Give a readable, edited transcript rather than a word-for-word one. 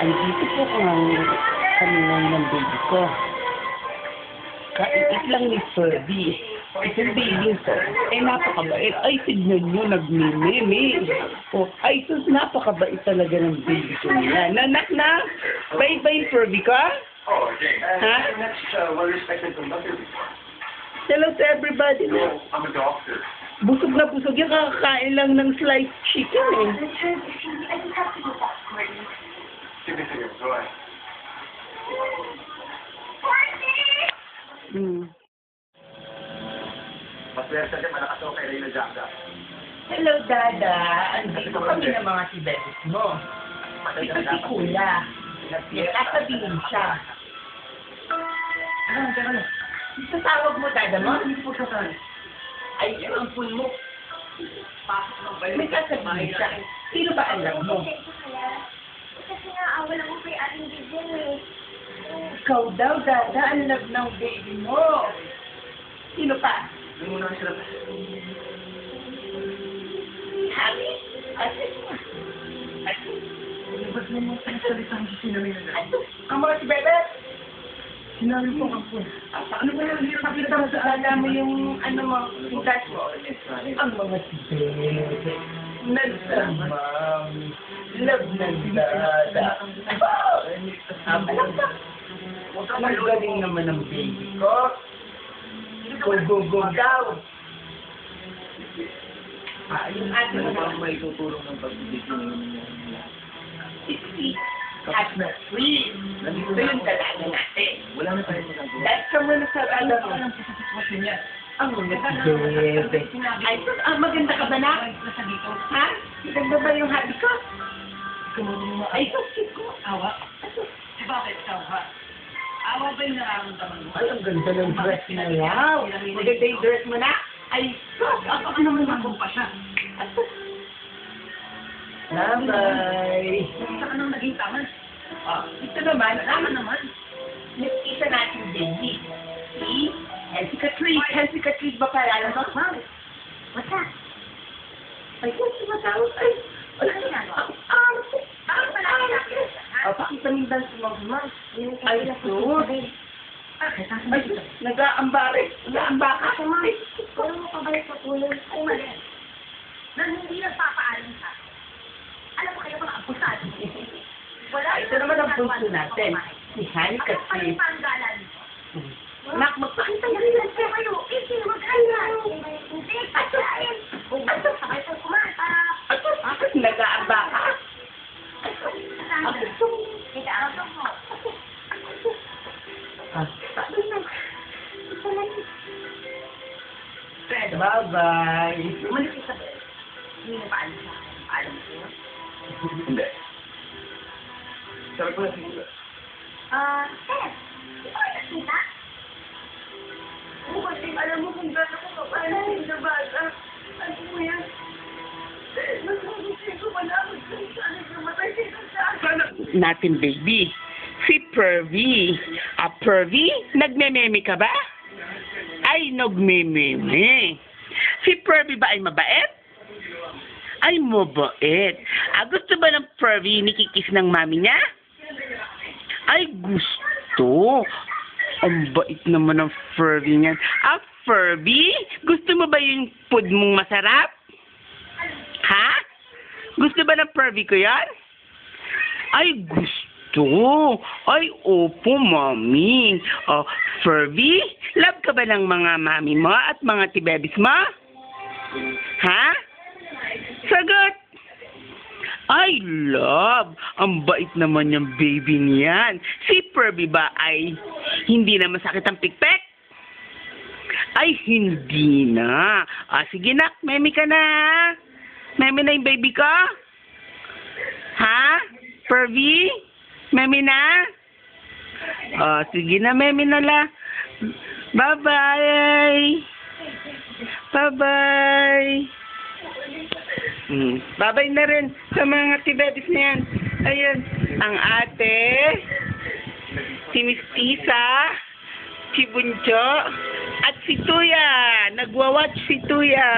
Andito po kami ngayon ng baby ko. Kaiit lang ni Ferdy. Itong baby ko, napakabait. Ay, tignan nyo, nagmimimi. Oh, ay, sus, napakabait talaga ng baby ko niya. Nanak na, bye-bye, Ferdy ka? Oh, okay. Huh? That's well-respected conductor. Hello to everybody. No, I'm a doctor. Busog na busog yan, kakakain lang ng sliced chicken eh. Sige, go ahead. Maswerte siya, malakas ako kay Reyna Jacka. Hello, Dada. Andito kami ng mga tibetis mo. Ito si Kuya. Nagsasabihin siya. Ano? Ito tawag mo, Dada mo? Hindi po siya tayo. Ay, ang pool mo. May sasabihin siya. Sino ba alam mo? Kasi nga, wala mo kay ating bigyan eh. Ikaw daw, Dada. Ang love ng baby mo. Sino pa? Doon muna sila. Happy? Ba't mo mo pinagsalita ang sinabi na? Ang mga si Bebe? Sinabi po ang pool. Ano ba yung pakita mo sa Dada mo yung ano mo, yung dad mo? Ang mga si Bebe. Nagsamang. Love ng Dada. Alam ka? Ang galing naman ng baby ko. Go daw. Yung ate mo na may tutulong ng pagbibig ng si at na free. Nandito yung dalaga natin. Wala na tayong magagawa. Dahil ka muna sa ano mo. Ang mga bebe. Ay, maganda ka ba na? Ha? Maganda ba yung hati ko? Ay, kasi ko. Awa? Bakit awa? Awa ba yung nararamdaman mo? Ay, ang ganda ng dress na yaw. Maganda yung dress mo na? Ay, sus, ako naman ako pa siya. Bye-bye. Sa ka nang naging tama? Ito naman, Tama naman. isa natin baby. Si Healthy Catrice. Healthy Catrice ba pala? Ano ba? Wata. Ay, kung sumatawag. Ay, Ano ginagawa? Bakit pala kinakita? pakita mo yung dance mo. Yung Ay, kanila sus. po Ay, nag-aambare. Nag-aambaka. Ako, ma'am. Kung mo pabalik sa tulong, ay mali. Nang hindi nagpapaalam sa akin. Alam mo kayo mga abusado. Wala Ito naman ang bunso natin. Si Honey Ano pa Catrice. yung panggalan mo? Nak, magpakita Kaya niya. rin siya kayo. Hindi magkaya. Hindi, pagkain. Ito, sakay po kumata. Nag-aambaka. Kita ang mo. Bye-bye. Umalis ka sa bed. Hindi na paalam sa akin. Paalam mo sa'yo? Hindi. Sabi ko na siguro. Sir, di ba kayo nakita? Kasi alam mo kung gano'n ko kapalasin na bata. Ano mo yan? Nagsasabi ko malaman kung saan namatay sila sa akin. Natin, baby. Si Pervy. Pervy? Nagmememe ka ba? Ay, nagmememe. Si Pervy ba ay mabait? Ay, mabait. Gusto ba ng Pervy nikikis ng mami niya? Ay, gusto. Ang bait naman ng Pervy niyan. Pervy? Gusto mo ba yung food mong masarap? Ha? Gusto ba ng Pervy ko yan? Ay, gusto. Ay, opo, mami. Pervy, love ka ba ng mga mami mo at mga tibebis mo? Ha? Sagot. Ay, love. Ang bait naman yung baby niyan. Si Pervy ba ay hindi na masakit ang pikpek? Ay, hindi na. Sige nak, memi ka na. Memi na yung baby ko? Ha? Pervy? Memi na? Sige na, memi na la. Bye-bye. Bye-bye. Bye-bye na rin sa mga tibebis na yan. Ayun, ang ate, si Miss Tisa, si Buncho, at si Tuya. Nagwa-watch si Tuya.